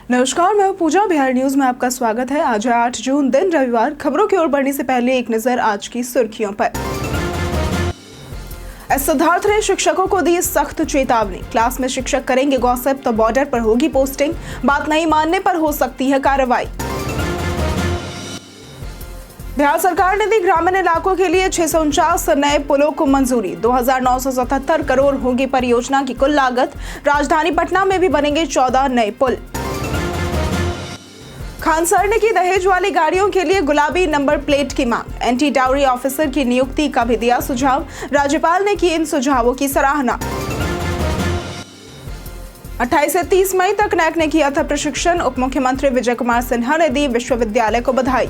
नमस्कार, मैं पूजा। बिहार न्यूज में आपका स्वागत है। आज है 8 जून, दिन रविवार। खबरों की ओर बढ़ने से पहले एक नजर आज की सुर्खियों पर। सिद्धार्थ ने शिक्षकों को दी सख्त चेतावनी। क्लास में शिक्षक करेंगे गॉसिप तो बॉर्डर पर होगी पोस्टिंग। बात नहीं मानने पर हो सकती है कार्रवाई। बिहार सरकार ने दी ग्रामीण इलाकों के लिए 649 नए पुलों को मंजूरी। 2977 करोड़ होगी परियोजना की कुल लागत। राजधानी पटना में भी बनेंगे 14 नए पुल। खान सर ने की दहेज वाली गाड़ियों के लिए गुलाबी नंबर प्लेट की मांग। एंटी डाउरी ऑफिसर की नियुक्ति का भी दिया सुझाव। राज्यपाल ने की इन सुझावों की सराहना। 28 से 30 मई तक नैक ने किया था प्रशिक्षण। उप मुख्यमंत्री विजय कुमार सिन्हा ने दी विश्वविद्यालय को बधाई।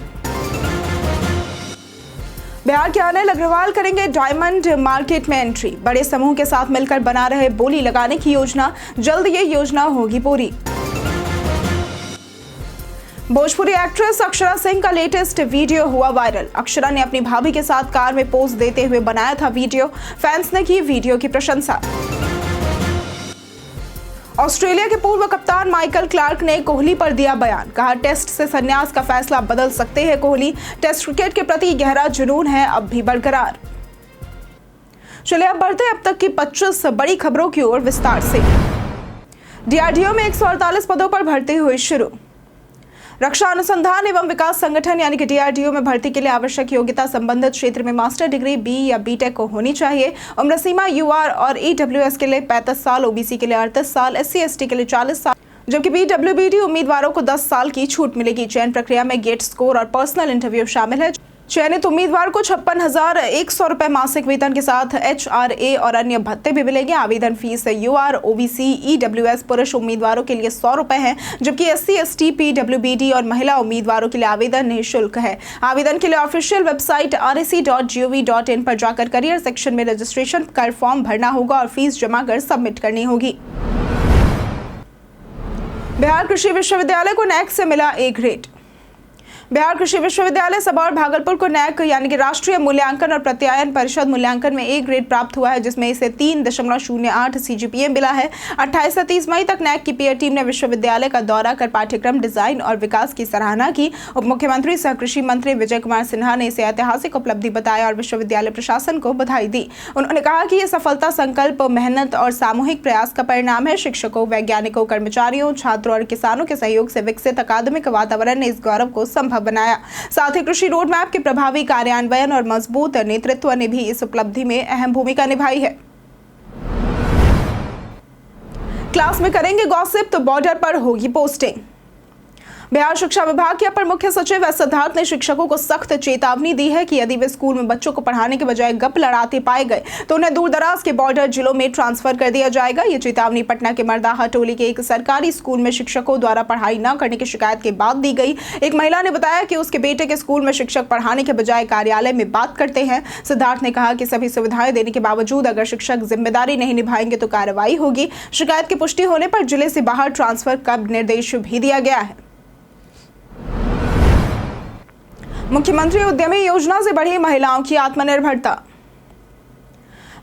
बिहार के अनिल अग्रवाल करेंगे डायमंड मार्केट में एंट्री। बड़े समूह के साथ मिलकर बना रहे बोली लगाने की योजना। जल्द ये योजना होगी पूरी। भोजपुरी एक्ट्रेस अक्षरा सिंह का लेटेस्ट वीडियो हुआ वायरल। अक्षरा ने अपनी भाभी के साथ कार में पोज देते हुए बनाया था वीडियो। फैंस ने की वीडियो की प्रशंसा। ऑस्ट्रेलिया के पूर्व कप्तान माइकल क्लार्क ने कोहली पर दिया बयान। कहा, टेस्ट से संन्यास का फैसला बदल सकते हैं कोहली। टेस्ट क्रिकेट के प्रति गहरा जुनून है अब भी बरकरार। चलिए अब बढ़ते अब तक की 25 बड़ी खबरों की ओर विस्तार से। डीआरडीओ में 148 पदों पर भर्ती हुई शुरू। रक्षा अनुसंधान एवं विकास संगठन यानी कि डीआरडीओ में भर्ती के लिए आवश्यक योग्यता संबंधित क्षेत्र में मास्टर डिग्री बी या बीटेक को होनी चाहिए। उम्र सीमा यूआर और ईडब्ल्यूएस के लिए 35 साल, ओबीसी के लिए 38 साल, एससी एसटी के लिए 40 साल, जबकि पीडब्ल्यूबीडी उम्मीदवारों को 10 साल की छूट मिलेगी। चयन प्रक्रिया में गेट स्कोर और पर्सनल इंटरव्यू शामिल है। चयनित उम्मीदवार को 56,100 रुपए मासिक वेतन के साथ एचआरए और अन्य भत्ते भी मिलेंगे। आवेदन फीस यूआर, ओबीसी, ईडब्ल्यूएस पुरुष उम्मीदवारों के लिए 100 रुपए है, जबकि एससी एसटी, पीडब्ल्यूबीडी और महिला उम्मीदवारों के लिए आवेदन निःशुल्क है। आवेदन के लिए ऑफिशियल वेबसाइट rec.gov.in पर जाकर करियर सेक्शन में रजिस्ट्रेशन कर फॉर्म भरना होगा और फीस जमा कर सबमिट करनी होगी। बिहार कृषि विश्वविद्यालय को नैक से मिला ए ग्रेड। बिहार कृषि विश्वविद्यालय सबौर भागलपुर को नैक यानी कि राष्ट्रीय मूल्यांकन और प्रत्यायन परिषद मूल्यांकन में ए ग्रेड प्राप्त हुआ है, जिसमें इसे 3.08 सीजीपीए मिला है। 28 से 30 मई तक नैक की पीयर टीम ने विश्वविद्यालय का दौरा कर पाठ्यक्रम डिजाइन और विकास की सराहना की। उप मुख्यमंत्री सह कृषि मंत्री विजय कुमार सिन्हा ने इसे ऐतिहासिक उपलब्धि बताया और विश्वविद्यालय प्रशासन को बधाई दी। उन्होंने कहा कि यह सफलता संकल्प, मेहनत और सामूहिक प्रयास का परिणाम है। शिक्षकों, वैज्ञानिकों, कर्मचारियों, छात्रों और किसानों के सहयोग से विकसित अकादमिक वातावरण ने इस गौरव को संभव बनाया। साथ ही कृषि रोड मैप के प्रभावी कार्यान्वयन और मजबूत नेतृत्व ने भी इस उपलब्धि में अहम भूमिका निभाई है। क्लास में करेंगे गॉसिप तो बॉर्डर पर होगी पोस्टिंग। बिहार शिक्षा विभाग के अपर मुख्य सचिव सिद्धार्थ ने शिक्षकों को सख्त चेतावनी दी है कि यदि वे स्कूल में बच्चों को पढ़ाने के बजाय गप लड़ाते पाए गए तो उन्हें दूर दराज के बॉर्डर जिलों में ट्रांसफर कर दिया जाएगा। ये चेतावनी पटना के मर्दाहा टोली के एक सरकारी स्कूल में शिक्षकों द्वारा पढ़ाई न करने की शिकायत के बाद दी गई। एक महिला ने बताया कि उसके बेटे के स्कूल में शिक्षक पढ़ाने के बजाय कार्यालय में बात करते हैं। सिद्धार्थ ने कहा कि सभी सुविधाएं देने के बावजूद अगर शिक्षक जिम्मेदारी नहीं निभाएंगे तो कार्रवाई होगी। शिकायत की पुष्टि होने पर जिले से बाहर ट्रांसफर का निर्देश भी दिया गया है। मुख्यमंत्री उद्यमी योजना से बढ़ी महिलाओं की आत्मनिर्भरता।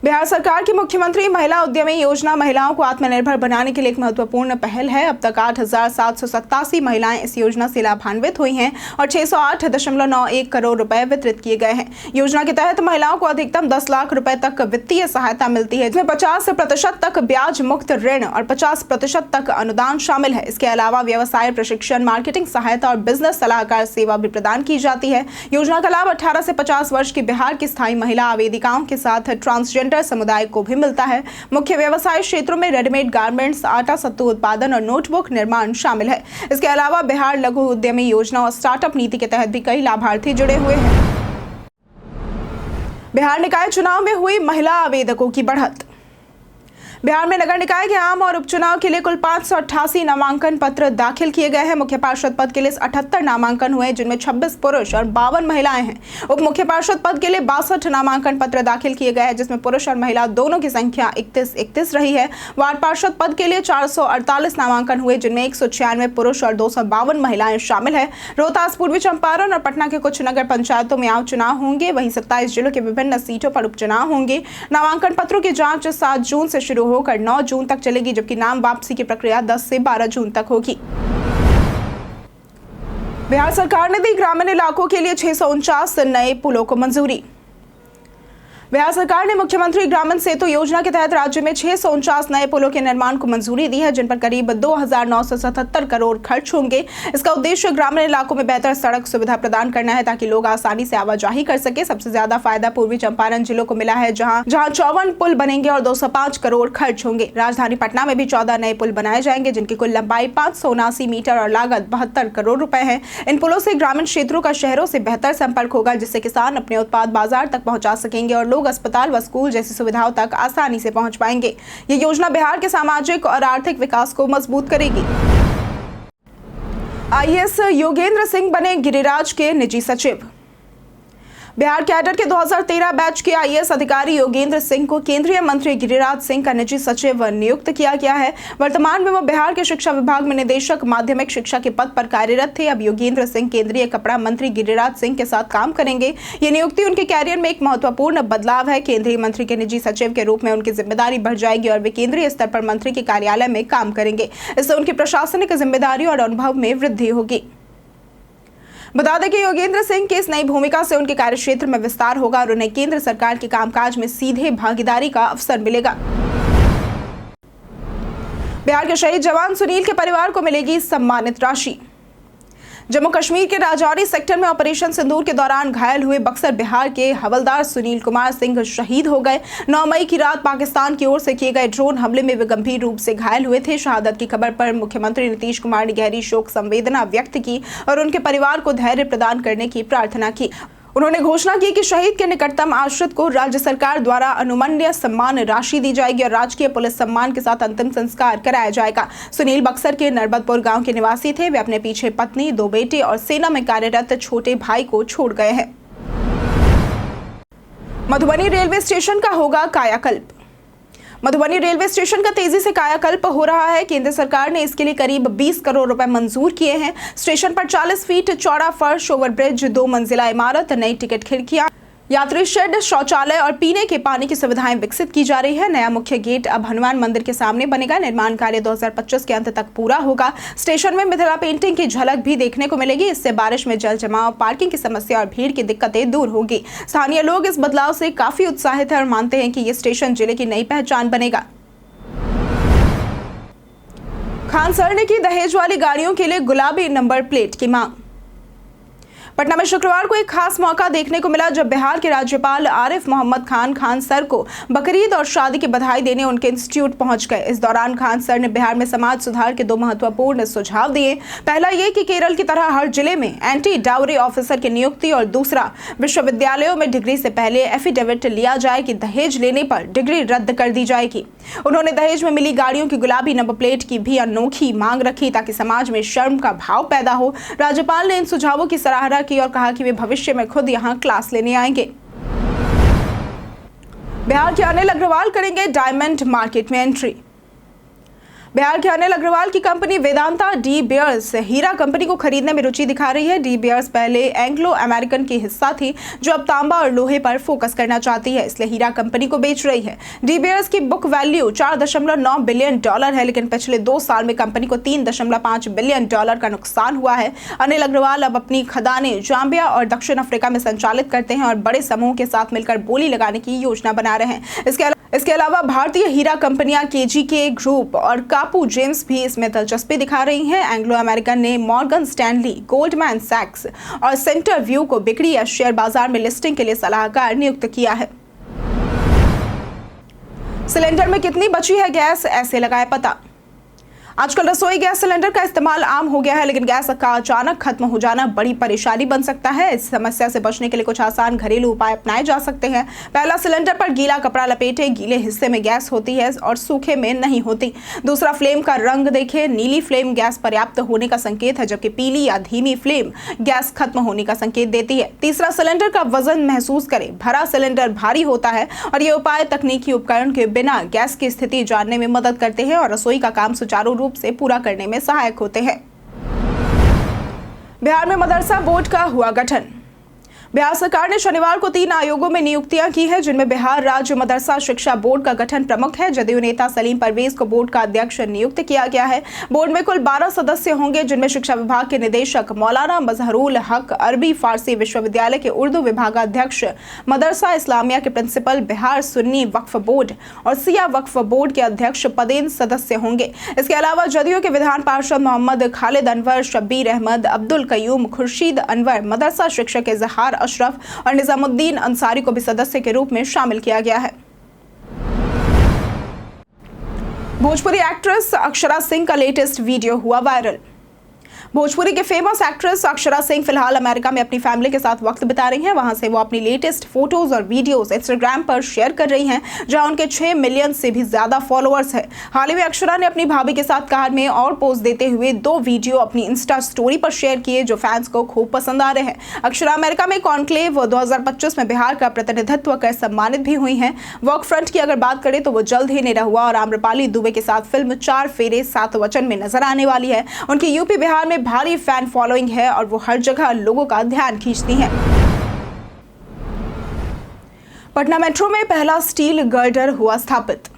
बिहार सरकार की मुख्यमंत्री महिला उद्यमी योजना महिलाओं को आत्मनिर्भर बनाने के लिए एक महत्वपूर्ण पहल है। अब तक 8,787 महिलाएं इस योजना से लाभान्वित हुई हैं और 608.91 करोड़ रुपए वितरित किए गए हैं। योजना के तहत महिलाओं को अधिकतम 10 लाख रुपए तक वित्तीय सहायता मिलती है, जिसमें 50% तक ब्याज मुक्त ऋण और 50% तक अनुदान शामिल है। इसके अलावा व्यवसाय प्रशिक्षण, मार्केटिंग सहायता और बिजनेस सलाहकार सेवा भी प्रदान की जाती है। योजना का लाभ 18 से 50 वर्ष की बिहार की स्थायी महिला आवेदिकाओं के साथ ट्रांसजेंडर समुदाय को भी मिलता है। मुख्य व्यवसाय क्षेत्रों में रेडीमेड गारमेंट्स, आटा सत्तू उत्पादन और नोटबुक निर्माण शामिल है। इसके अलावा बिहार लघु उद्यमी योजना और स्टार्टअप नीति के तहत भी कई लाभार्थी जुड़े हुए हैं। बिहार निकाय चुनाव में हुई महिला आवेदकों की बढ़त। बिहार में नगर निकाय के आम और उपचुनाव के लिए कुल 588 नामांकन पत्र दाखिल किए गए हैं। मुख्य पार्षद पद के लिए 78 नामांकन हुए, जिनमें 26 पुरुष और 52 महिलाएं हैं। उप मुख्य पार्षद पद के लिए 62 नामांकन पत्र दाखिल किए गए हैं, जिसमें पुरुष और महिला दोनों की संख्या 31 रही है। वार्ड पार्षद पद के लिए 448 नामांकन हुए, जिनमें 196 पुरुष और 252 महिलाएं शामिल है। रोहतास, पूर्वी चंपारण और पटना के कुछ नगर पंचायतों में आम चुनाव होंगे। वहीं 27 जिलों के विभिन्न सीटों पर उपचुनाव होंगे। नामांकन पत्रों की जाँच 7 जून से शुरू होकर 9 जून तक चलेगी, जबकि नाम वापसी की प्रक्रिया 10 से 12 जून तक होगी। बिहार सरकार ने दी ग्रामीण इलाकों के लिए 649 नए पुलों को मंजूरी। बिहार सरकार ने मुख्यमंत्री ग्रामीण सेतु योजना के तहत राज्य में 649 नए पुलों के निर्माण को मंजूरी दी है, जिन पर करीब 2977 करोड़ खर्च होंगे। इसका उद्देश्य ग्रामीण इलाकों में बेहतर सड़क सुविधा प्रदान करना है, ताकि लोग आसानी से आवाजाही कर सके। सबसे ज्यादा फायदा पूर्वी चंपारण जिलों को मिला है, जहां 54 पुल बनेंगे और 205 करोड़ खर्च होंगे। राजधानी पटना में भी 14 नए पुल बनाए जाएंगे, जिनकी कुल लंबाई 579 मीटर और लागत 72 करोड़ रुपए है। इन पुलों से ग्रामीण क्षेत्रों का शहरों से बेहतर संपर्क होगा, जिससे किसान अपने उत्पाद बाजार तक पहुंचा सकेंगे और लोग अस्पताल व स्कूल जैसी सुविधाओं तक आसानी से पहुंच पाएंगे। ये योजना बिहार के सामाजिक और आर्थिक विकास को मजबूत करेगी। आईएएस योगेंद्र सिंह बने गिरिराज के निजी सचिव। बिहार कैडर के 2013 बैच के आईएएस अधिकारी योगेंद्र सिंह को केंद्रीय मंत्री गिरिराज सिंह का निजी सचिव नियुक्त किया गया है। वर्तमान में वो बिहार के शिक्षा विभाग में निदेशक माध्यमिक शिक्षा के पद पर कार्यरत थे। अब योगेंद्र सिंह केंद्रीय कपड़ा मंत्री गिरिराज सिंह के साथ काम करेंगे। ये नियुक्ति उनके कैरियर में एक महत्वपूर्ण बदलाव है। केंद्रीय मंत्री के निजी सचिव के रूप में उनकी जिम्मेदारी बढ़ जाएगी और वे केंद्रीय स्तर पर मंत्री के कार्यालय में काम करेंगे। इससे उनकी प्रशासनिक जिम्मेदारी और अनुभव में वृद्धि होगी। बता दें कि योगेंद्र सिंह की इस नई भूमिका से उनके कार्यक्षेत्र में विस्तार होगा और उन्हें केंद्र सरकार के कामकाज में सीधे भागीदारी का अवसर मिलेगा। बिहार के शहीद जवान सुनील के परिवार को मिलेगी सम्मानित राशि। जम्मू कश्मीर के राजौरी सेक्टर में ऑपरेशन सिंदूर के दौरान घायल हुए बक्सर बिहार के हवलदार सुनील कुमार सिंह शहीद हो गए। 9 मई की रात पाकिस्तान की ओर से किए गए ड्रोन हमले में वे गंभीर रूप से घायल हुए थे। शहादत की खबर पर मुख्यमंत्री नीतीश कुमार ने गहरी शोक संवेदना व्यक्त की और उनके परिवार को धैर्य प्रदान करने की प्रार्थना की। उन्होंने घोषणा की कि शहीद के निकटतम आश्रित को राज्य सरकार द्वारा अनुमन्य सम्मान राशि दी जाएगी और राजकीय पुलिस सम्मान के साथ अंतिम संस्कार कराया जाएगा। सुनील बक्सर के नरबतपुर गांव के निवासी थे। वे अपने पीछे पत्नी, 2 बेटे और सेना में कार्यरत छोटे भाई को छोड़ गए हैं। मधुबनी रेलवे स्टेशन का होगा कायाकल्प। मधुबनी रेलवे स्टेशन का तेजी से कायाकल्प हो रहा है। केंद्र सरकार ने इसके लिए करीब 20 करोड़ रुपए मंजूर किए हैं। स्टेशन पर 40 फीट चौड़ा फर्श, ओवरब्रिज, 2 मंजिला इमारत, नई टिकट खिड़कियां, यात्री शेड, शौचालय और पीने के पानी की सुविधाएं विकसित की जा रही है। नया मुख्य गेट अब हनुमान मंदिर के सामने बनेगा। निर्माण कार्य 2025 के अंत तक पूरा होगा। स्टेशन में मिथिला पेंटिंग की झलक भी देखने को मिलेगी। इससे बारिश में जल जमाव, पार्किंग की समस्या और भीड़ की दिक्कतें दूर होगी। स्थानीय लोग इस बदलाव से काफी उत्साहित हैं और मानते हैं कि ये स्टेशन जिले की नई पहचान बनेगा। खान सर ने की दहेज वाली गाड़ियों के लिए गुलाबी नंबर प्लेट की मांग। पटना में शुक्रवार को एक खास मौका देखने को मिला, जब बिहार के राज्यपाल आरिफ मोहम्मद खान सर को बकरीद और शादी की बधाई देने उनके इंस्टीट्यूट पहुंच गए। इस दौरान खान सर ने बिहार में समाज सुधार के 2 महत्वपूर्ण सुझाव दिए। पहला ये कि केरल की तरह हर जिले में एंटी डाउरी ऑफिसर की नियुक्ति और दूसरा, विश्वविद्यालयों में डिग्री से पहले एफिडेविट लिया जाए कि दहेज लेने पर डिग्री रद्द कर दी जाएगी। उन्होंने दहेज में मिली गाड़ियों की गुलाबी नंबर प्लेट की भी अनोखी मांग रखी, ताकि समाज में शर्म का भाव पैदा हो। राज्यपाल ने इन सुझावों की सराहना की और कहा कि वे भविष्य में खुद यहां क्लास लेने आएंगे। बिहार के अनिल अग्रवाल करेंगे डायमंड मार्केट में एंट्री। बिहार के अनिल अग्रवाल की कंपनी वेदांता डी बियर्स हीरा कंपनी को खरीदने में रुचि दिखा रही है। डी बियर्स पहले एंग्लो अमेरिकन की हिस्सा थी, जो अब तांबा और लोहे पर फोकस करना चाहती है, इसलिए हीरा कंपनी को बेच रही है। डी बियर्स की बुक वैल्यू $4.9 बिलियन है, लेकिन पिछले 2 साल में कंपनी को $3.5 बिलियन का नुकसान हुआ है। अनिल अग्रवाल अब अपनी खदानें जाम्बिया और दक्षिण अफ्रीका में संचालित करते हैं और बड़े समूह के साथ मिलकर बोली लगाने की योजना बना रहे हैं। इसके अलावा भारतीय हीरा कंपनियां केजीके ग्रुप और कापू जेम्स भी इसमें दिलचस्पी दिखा रही हैं। एंग्लो अमेरिकन ने मॉर्गन स्टैनली, गोल्डमैन सैक्स और सेंटर व्यू को बिक्री या शेयर बाजार में लिस्टिंग के लिए सलाहकार नियुक्त किया है। सिलेंडर में कितनी बची है गैस, ऐसे लगाए पता। आजकल रसोई गैस सिलेंडर का इस्तेमाल आम हो गया है, लेकिन गैस का अचानक खत्म हो जाना बड़ी परेशानी बन सकता है। इस समस्या से बचने के लिए कुछ आसान घरेलू उपाय अपनाए जा सकते हैं। पहला, सिलेंडर पर गीला कपड़ा लपेटे। गीले हिस्से में गैस होती है और सूखे में नहीं होती। दूसरा, फ्लेम का रंग देखें। नीली फ्लेम गैस पर्याप्त होने का संकेत है, जबकि पीली या धीमी फ्लेम गैस खत्म होने का संकेत देती है। तीसरा, सिलेंडर का वजन महसूस करें। भरा सिलेंडर भारी होता है और ये उपाय तकनीकी उपकरण के बिना गैस की स्थिति जानने में मदद करते हैं और रसोई का काम सुचारू रूप से पूरा करने में सहायक होते हैं। बिहार में मदरसा बोर्ड का हुआ गठन। बिहार सरकार ने शनिवार को 3 आयोगों में नियुक्तियां की है, जिनमें बिहार राज्य मदरसा शिक्षा बोर्ड का गठन प्रमुख है। जदयू नेता सलीम परवेज को बोर्ड का अध्यक्ष नियुक्त किया गया है। बोर्ड में कुल 12 सदस्य होंगे, जिनमें शिक्षा विभाग के निदेशक मौलाना मजहरुल हक, अरबी फारसी विश्वविद्यालय के उर्दू विभागाध्यक्ष, मदरसा इस्लामिया के प्रिंसिपल, बिहार सुन्नी वक्फ बोर्ड और सिया वक्फ बोर्ड के अध्यक्ष पदेन सदस्य होंगे। इसके अलावा जदयू के विधान पार्षद मोहम्मद खालिद अनवर, शब्बीर अहमद, अब्दुल कयूम, खुर्शीद अनवर, मदरसा शिक्षक इजहार अशरफ और निजामुद्दीन अंसारी को भी सदस्य के रूप में शामिल किया गया है। भोजपुरी एक्ट्रेस अक्षरा सिंह का लेटेस्ट वीडियो हुआ वायरल। भोजपुरी के फेमस एक्ट्रेस अक्षरा सिंह फिलहाल अमेरिका में अपनी फैमिली के साथ वक्त बिता रही हैं। वहां से वो अपनी लेटेस्ट फोटोज और वीडियोस इंस्टाग्राम पर शेयर कर रही हैं, जहां उनके 6 मिलियन से भी ज्यादा फॉलोअर्स हैं। हाल ही में अक्षरा ने अपनी भाभी के साथ कार में और पोज देते हुए 2 वीडियो अपनी इंस्टा स्टोरी पर शेयर किए, जो फैंस को खूब पसंद आ रहे हैं। अक्षरा अमेरिका में कॉन्क्लेव 2025 में बिहार का प्रतिनिधित्व कर सम्मानित भी हुई हैं। वर्क फ्रंट की अगर बात करें तो वो जल्द ही निरहुआ और आम्रपाली दुबे के साथ फिल्म 4 फेरे 7 वचन में नजर आने वाली है। उनकी यूपी बिहार में भारी फैन फॉलोइंग है और वो हर जगह लोगों का ध्यान खींचती हैं। पटना मेट्रो में पहला स्टील गर्डर हुआ स्थापित।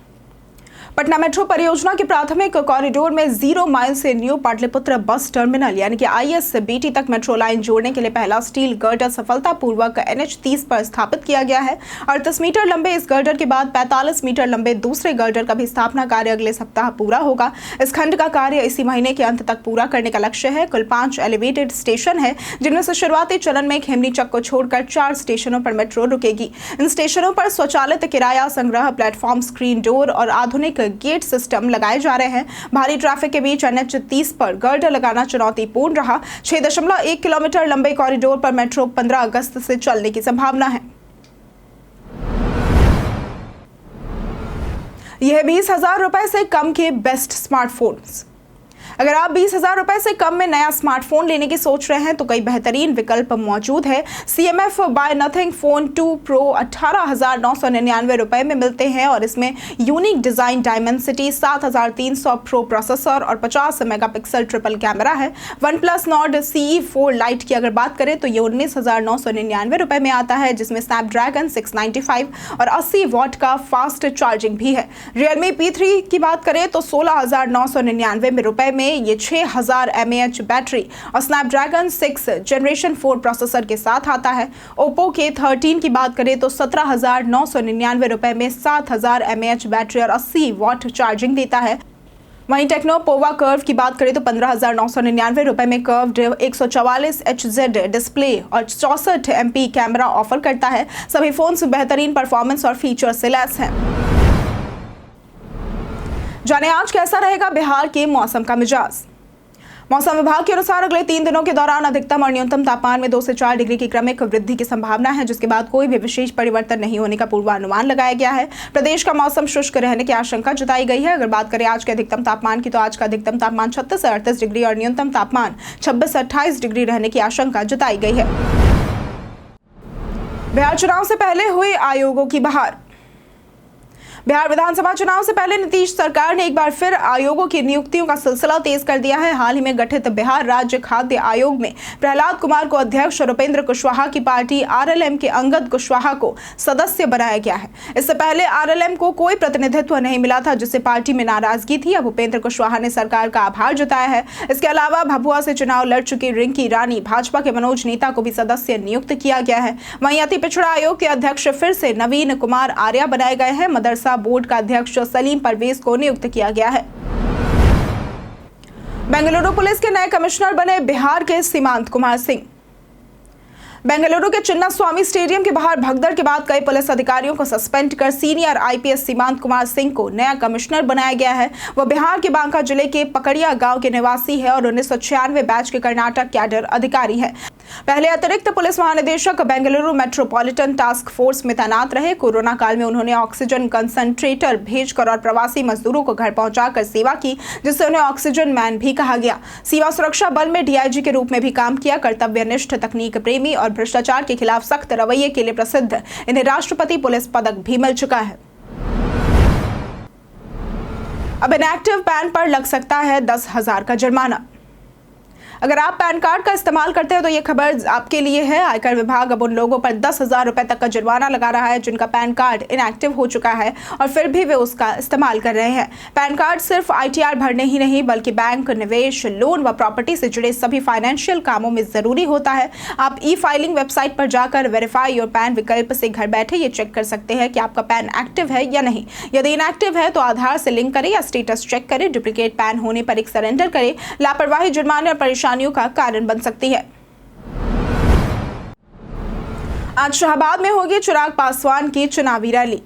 पटना मेट्रो परियोजना के प्राथमिक कॉरिडोर में 0 माइल से न्यू पाटलिपुत्र बस टर्मिनल यानी कि ISBT तक मेट्रो लाइन जोड़ने के लिए पहला स्टील गर्डर सफलतापूर्वक NH30 पर स्थापित किया गया है। 38 मीटर लंबे इस गर्डर के बाद 45 मीटर लंबे दूसरे गर्डर का भी स्थापना कार्य अगले सप्ताह पूरा होगा। इस खंड का कार्य इसी महीने के अंत तक पूरा करने का लक्ष्य है। कुल 5 एलिवेटेड स्टेशन है, जिनमें से शुरुआती चरण में खेमनी चक को छोड़कर 4 स्टेशनों पर मेट्रो रुकेगी। इन स्टेशनों पर स्वचालित किराया संग्रह प्लेटफॉर्म, स्क्रीन डोर और आधुनिक गेट सिस्टम लगाए जा रहे हैं। भारी ट्रैफिक के बीच NH30 पर गर्डर लगाना चुनौतीपूर्ण रहा। 6.1 किलोमीटर लंबे कॉरिडोर पर मेट्रो 15 अगस्त से चलने की संभावना है। यह 20,000 रुपए से कम के बेस्ट स्मार्टफोन्स। अगर आप 20,000 रुपए से कम में नया स्मार्टफोन लेने की सोच रहे हैं तो कई बेहतरीन विकल्प मौजूद है। CMF by Nothing Phone 2 Pro 18,999 रुपए में मिलते हैं और इसमें unique design, Dimensity, 7,300 Pro processor और 50 मेगापिक्सल ट्रिपल कैमरा है। OnePlus Nord CE4 Lite की अगर बात करें तो ये 19,999 रुपए में आता है, जिसमें स्नैपड्रैगन 695 और 80 वॉट का फास्ट चार्जिंग भी है। Realme P3 की बात करें तो 16,999 रुपए में ये 6,000 mAh बैटरी और स्नैपड्रैगन 6 जनरेशन 4 प्रोसेसर के साथ आता है। Oppo K13 की बात करें तो 17,999 रुपए में 7,000 mAh बैटरी और 80 वॉट चार्जिंग देता है। वहीं टेक्नो पोवा कर्व की बात करें तो 15,999 रुपए में कर्व्ड 144 Hz डिस्प्ले और 64 MP कैमरा ऑफर करता है। सभी फोन्स बेहतरीन परफॉर्मेंस और फीचर से लैस हैं। जाने आज कैसा रहेगा बिहार के मौसम का मिजाज। मौसम विभाग के अनुसार अगले 3 दिनों के दौरान अधिकतम और न्यूनतम तापमान में 2 से 4 डिग्री की क्रमिक वृद्धि की संभावना है, जिसके बाद कोई भी विशेष परिवर्तन नहीं होने का पूर्वानुमान लगाया गया है। प्रदेश का मौसम शुष्क रहने की आशंका जताई गई है। अगर बात करें आज के अधिकतम तापमान की तो आज का अधिकतम तापमान 36 से 38 डिग्री और न्यूनतम तापमान 26 से 28 डिग्री रहने की आशंका जताई गई है। बिहार चुनाव से पहले हुए आयोगों की बहार। बिहार विधानसभा चुनाव से पहले नीतीश सरकार ने एक बार फिर आयोगों की नियुक्तियों का सिलसिला तेज कर दिया है। हाल ही में गठित बिहार राज्य खाद्य आयोग में प्रहलाद कुमार को अध्यक्ष और उपेंद्र कुशवाहा की पार्टी RLM के अंगद कुशवाहा को सदस्य बनाया गया है। इससे पहले RLM को कोई प्रतिनिधित्व नहीं मिला था, जिससे पार्टी में नाराजगी थी। अब उपेंद्र कुशवाहा ने सरकार का आभार जताया है। इसके अलावा भभुआ से चुनाव लड़ चुकी रिंकी रानी, भाजपा के मनोज नेता को भी सदस्य नियुक्त किया गया है। वहीं अति पिछड़ा आयोग के अध्यक्ष फिर से नवीन कुमार आर्या बनाए गए हैं। मदरसा बोर्ड का अध्यक्ष सलीम परवेज को नियुक्त किया गया है। बेंगलुरु पुलिस के नए कमिश्नर बने बिहार के सीमांत कुमार सिंह। बेंगलुरु के चिन्ना स्वामी स्टेडियम के बाहर भगदड़ के बाद कई पुलिस अधिकारियों को सस्पेंड कर सीनियर IPS सीमांत कुमार सिंह को नया कमिश्नर बनाया गया है। वह बिहार के बांका जिले के पकड़िया गांव के निवासी है और 1996 बैच के कर्नाटक कैडर अधिकारी है। पहले अतिरिक्त पुलिस महानिदेशक बेंगलुरु मेट्रोपॉलिटन टास्क फोर्स में तैनात रहे। कोरोना काल में उन्होंने ऑक्सीजन कंसंट्रेटर भेजकर और प्रवासी मजदूरों को घर पहुंचाकर सेवा की, जिससे उन्हें ऑक्सीजन मैन भी कहा गया। सीमा सुरक्षा बल में DIG के रूप में भी काम किया। कर्तव्यनिष्ठ, तकनीक प्रेमी और भ्रष्टाचार के खिलाफ सख्त रवैये के लिए प्रसिद्ध इन्हें राष्ट्रपति पुलिस पदक भी मिल चुका है। अब इनएक्टिव पैन पर लग सकता है 10,000 का जुर्माना। अगर आप पैन कार्ड का इस्तेमाल करते हैं तो ये खबर आपके लिए है। आयकर विभाग अब उन लोगों पर 10,000 रुपए तक का जुर्माना लगा रहा है जिनका पैन कार्ड इनएक्टिव हो चुका है और फिर भी वे उसका इस्तेमाल कर रहे हैं। पैन कार्ड सिर्फ ITR भरने ही नहीं बल्कि बैंक, निवेश, लोन व प्रॉपर्टी से जुड़े सभी फाइनेंशियल कामों में जरूरी होता है। आप ई-फाइलिंग वेबसाइट पर जाकर वेरीफाई योर पैन विकल्प से घर बैठे ये चेक कर सकते हैं कि आपका पैन एक्टिव है या नहीं। यदि इनएक्टिव है तो आधार से लिंक करें या स्टेटस चेक करें। डुप्लीकेट पैन होने पर एक सरेंडर करें। लापरवाही जुर्माने और परेशानियों का कारण बन सकती है। आज शाहबाद में होगी चिराग पासवान की चुनावी रैली।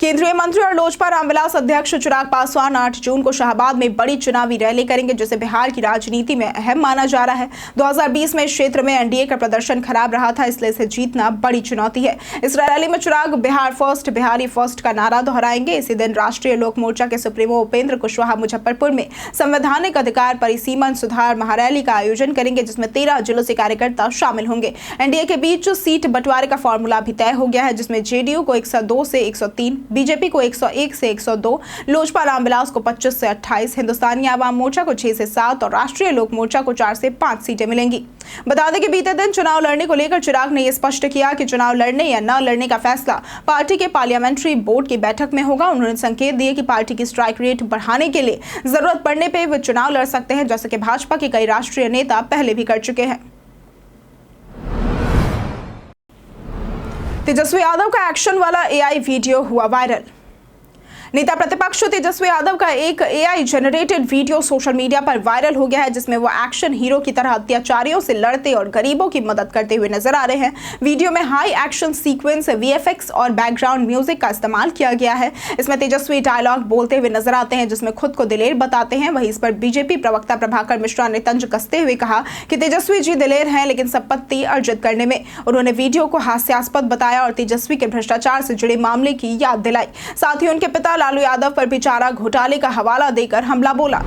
केंद्रीय मंत्री और लोजपा रामविलास अध्यक्ष चिराग पासवान 8 जून को शाहबाद में बड़ी चुनावी रैली करेंगे, जिसे बिहार की राजनीति में अहम माना जा रहा है। 2020 में इस क्षेत्र में एनडीए का प्रदर्शन खराब रहा था, इसलिए इसे जीतना बड़ी चुनौती है। इस रैली में चिराग बिहार फर्स्ट, बिहारी फर्स्ट का नारा दोहराएंगे। इसी दिन राष्ट्रीय लोक मोर्चा के सुप्रीमो उपेंद्र कुशवाहा मुजफ्फरपुर में संवैधानिक अधिकार परिसीमन सुधार महारैली का आयोजन करेंगे, जिसमें 13 जिलों से कार्यकर्ता शामिल होंगे। एनडीए के बीच सीट बंटवारे का फॉर्मूला भी तय हो गया है, जिसमें जेडीयू को 102 से 103, बीजेपी को 101 से 102, लोजपा रामविलास को 25 से 28, हिंदुस्तानी आवाम मोर्चा को 6 से 7 और राष्ट्रीय लोक मोर्चा को 4 से 5 सीटें मिलेंगी। बता दें कि बीते दिन चुनाव लड़ने को लेकर चिराग ने यह स्पष्ट किया कि चुनाव लड़ने या न लड़ने का फैसला पार्टी के पार्लियामेंट्री बोर्ड की बैठक में होगा। उन्होंने संकेत दिए कि पार्टी की स्ट्राइक रेट बढ़ाने के लिए जरूरत पड़ने पर वे चुनाव लड़ सकते हैं, जैसे कि भाजपा के कई राष्ट्रीय नेता पहले भी कर चुके हैं। तेजस्वी यादव का एक्शन वाला AI वीडियो हुआ वायरल। नेता प्रतिपक्ष तेजस्वी यादव का एक AI generated video social media पर वायरल हो गया है, जिसमें वो एक्शन हीरो की तरह अत्याचारियों से लड़ते और गरीबों की मदद करते हुए नजर आ रहे हैं। वीडियो में हाई एक्शन सीक्वेंस, VFX और बैकग्राउंड म्यूजिक का इस्तेमाल किया गया है। इसमें तेजस्वी डायलॉग बोलते हुए नजर आते हैं, जिसमें खुद को दिलेर बताते हैं। वहीं इस पर बीजेपी प्रवक्ता प्रभाकर मिश्रा ने तंज कसते हुए कहा कि तेजस्वी जी दिलेर हैं, लेकिन संपत्ति अर्जित करने में। उन्होंने वीडियो को हास्यास्पद बताया और तेजस्वी के भ्रष्टाचार से जुड़े मामले की याद दिलाई। साथ ही उनके पिता लालू यादव पर भी चारा घोटाले का हवाला देकर हमला बोला।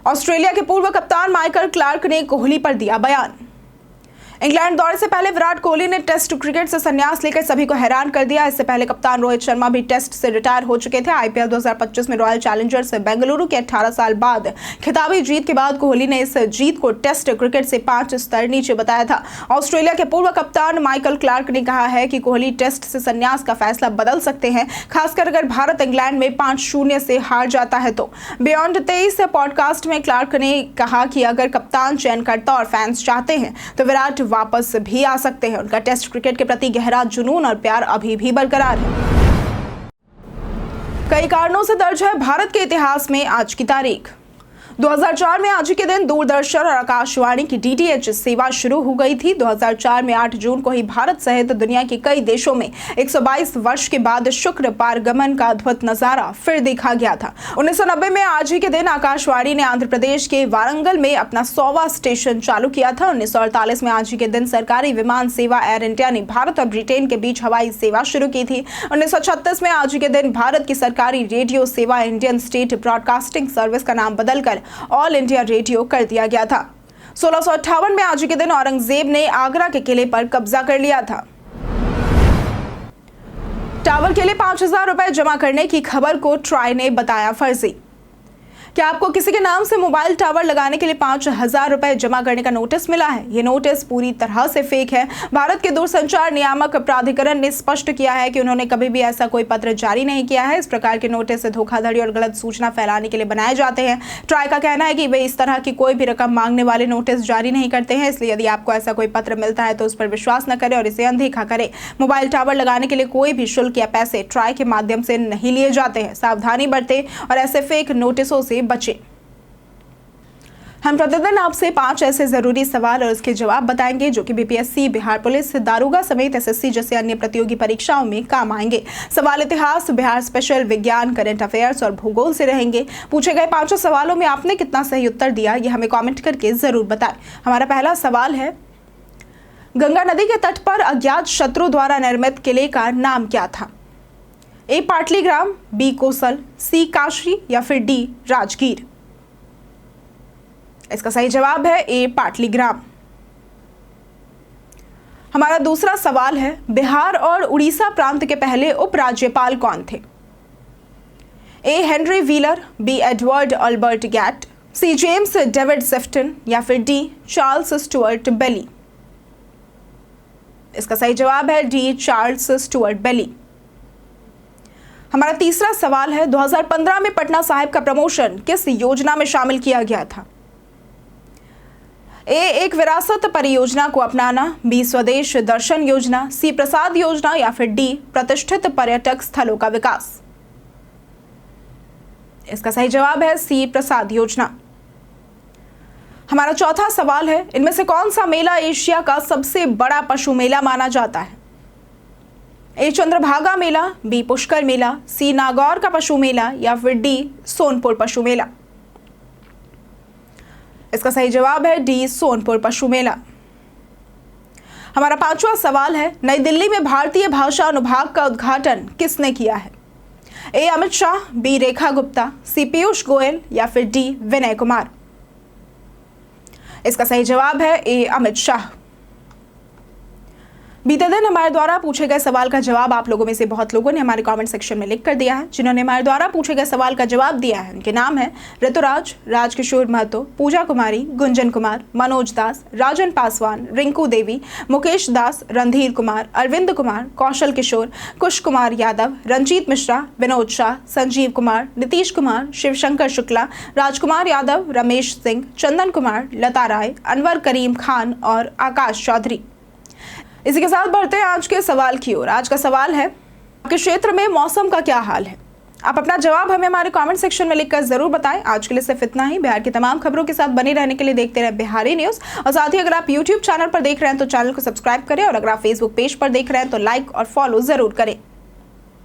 ऑस्ट्रेलिया के पूर्व कप्तान माइकल क्लार्क ने कोहली पर दिया बयान। इंग्लैंड दौरे से पहले विराट कोहली ने टेस्ट क्रिकेट से संन्यास लेकर सभी को हैरान कर दिया। इससे पहले कप्तान रोहित शर्मा भी टेस्ट से रिटायर हो चुके थे। IPL 2025 में रॉयल चैलेंजर्स बेंगलुरु के 18 साल बाद खिताबी जीत के बाद कोहली ने इस जीत को टेस्ट क्रिकेट से 5 स्तर नीचे बताया था। ऑस्ट्रेलिया के पूर्व कप्तान माइकल क्लार्क ने कहा है कि कोहली टेस्ट से संन्यास का फैसला बदल सकते हैं, खासकर अगर भारत इंग्लैंड में 5-0 से हार जाता है तो। बियॉन्ड 23 पॉडकास्ट में क्लार्क ने कहा कि अगर कप्तान, चयनकर्ता और फैंस चाहते हैं तो विराट वापस भी आ सकते हैं। उनका टेस्ट क्रिकेट के प्रति गहरा जुनून और प्यार अभी भी बरकरार है। कई कारणों से दर्ज है भारत के इतिहास में आज की तारीख। 2004 में आज के दिन दूरदर्शन और आकाशवाणी की DTH सेवा शुरू हो गई थी। 2004 में 8 जून को ही भारत सहित दुनिया के कई देशों में 122 वर्ष के बाद शुक्र पारगमन का अद्भुत नजारा फिर देखा गया था। 1990 में आज ही के दिन आकाशवाणी ने आंध्र प्रदेश के वारंगल में अपना 100वां स्टेशन चालू किया था। 1948 में आज ही के दिन सरकारी विमान सेवा एयर इंडिया ने भारत और ब्रिटेन के बीच हवाई सेवा शुरू की थी। 1936 में आज ही के दिन भारत की सरकारी रेडियो सेवा इंडियन स्टेट ब्रॉडकास्टिंग सर्विस का नाम बदलकर ऑल इंडिया रेडियो कर दिया गया था। 1658 में आज के दिन औरंगजेब ने आगरा के किले पर कब्जा कर लिया था। टावर के लिए 5,000 रुपए जमा करने की खबर को ट्राई ने बताया फर्जी। क्या आपको किसी के नाम से मोबाइल टावर लगाने के लिए 5,000 रुपए जमा करने का नोटिस मिला है? ये नोटिस पूरी तरह से फेक है। भारत के दूरसंचार नियामक प्राधिकरण ने स्पष्ट किया है कि उन्होंने कभी भी ऐसा कोई पत्र जारी नहीं किया है। इस प्रकार के नोटिस धोखाधड़ी और गलत सूचना फैलाने के लिए बनाए जाते हैं। ट्राई का कहना है कि वे इस तरह की कोई भी रकम मांगने वाले नोटिस जारी नहीं करते हैं, इसलिए यदि आपको ऐसा कोई पत्र मिलता है तो उस पर विश्वास न करें और इसे अनदेखा करें। मोबाइल टावर लगाने के लिए कोई भी शुल्क या पैसे ट्राई के माध्यम से नहीं लिए जाते हैं। सावधानी बरतें और ऐसे फेक नोटिसों से बचें। हम प्रतिदिन आपसे 5 ऐसे जरूरी सवाल और उसके जवाब बताएंगे जो कि BPSC, बिहार पुलिस, दारोगा समेत SSC जैसे अन्य प्रतियोगी परीक्षाओं में काम आएंगे। सवाल इतिहास, बिहार स्पेशल, विज्ञान, करंट अफेयर्स और भूगोल से रहेंगे। पूछे गए 5 सवालों में आपने कितना सही उत्तर दिया ये हमें कमेंट करके जरूर बताएं। हमारा पहला सवाल है, गंगा नदी के तट पर अज्ञात शत्रु द्वारा निर्मित किले का नाम क्या था? A Pataligram, B Kosal, C Kashi या फिर D राजगीर? इसका सही जवाब है A पाटलीग्राम। हमारा दूसरा सवाल है, बिहार और उड़ीसा प्रांत के पहले उपराज्यपाल कौन थे? A Henry Wheeler, B Edward Albert Gait, C James David Sefton या फिर डी चार्ल्स स्टुअर्ट बेली? इसका सही जवाब है डी चार्ल्स स्टुअर्ट बेली। हमारा तीसरा सवाल है 2015 में पटना साहिब का प्रमोशन किस योजना में शामिल किया गया था? ए एक विरासत परियोजना को अपनाना, बी स्वदेश दर्शन योजना, सी प्रसाद योजना या फिर डी प्रतिष्ठित पर्यटक स्थलों का विकास? इसका सही जवाब है सी प्रसाद योजना। हमारा चौथा सवाल है इनमें से कौन सा मेला एशिया का सबसे बड़ा पशु मेला माना जाता है? ए चंद्रभागा मेला, बी पुष्कर मेला, सी नागौर का पशु मेला या फिर डी सोनपुर पशु मेला? इसका सही जवाब है डी सोनपुर पशु मेला। हमारा पांचवा सवाल है नई दिल्ली में भारतीय भाषा अनुभाग का उद्घाटन किसने किया है? ए अमित शाह, बी रेखा गुप्ता, सी पीयूष गोयल या फिर डी विनय कुमार? इसका सही जवाब है ए अमित शाह। बीते दिन हमारे द्वारा पूछे गए सवाल का जवाब आप लोगों में से बहुत लोगों ने हमारे कमेंट सेक्शन में लिख कर दिया है। जिन्होंने हमारे द्वारा पूछे गए सवाल का जवाब दिया है उनके नाम है ऋतुराज, राजकिशोर महतो, पूजा कुमारी, गुंजन कुमार, मनोज दास, राजन पासवान, रिंकू देवी, मुकेश दास, रणधीर कुमार, अरविंद कुमार, कौशल किशोर, कुश कुमार यादव, रंजीत मिश्रा, विनोद शाह, संजीव कुमार, नीतीश कुमार, शिवशंकर शुक्ला, राजकुमार यादव, रमेश सिंह, चंदन कुमार, लता राय, अनवर करीम खान और आकाश चौधरी। इसी के साथ बढ़ते हैं आज के सवाल की ओर। आज का सवाल है आपके क्षेत्र में मौसम का क्या हाल है? आप अपना जवाब हमें हमारे कमेंट सेक्शन में लिखकर जरूर बताएं। आज के लिए सिर्फ इतना ही। बिहार की तमाम खबरों के साथ बने रहने के लिए देखते रहे बिहारी न्यूज। और साथ ही अगर आप यूट्यूब चैनल पर देख रहे हैं तो चैनल को सब्सक्राइब करें और अगर आप फेसबुक पेज पर देख रहे हैं तो लाइक और फॉलो जरूर करें।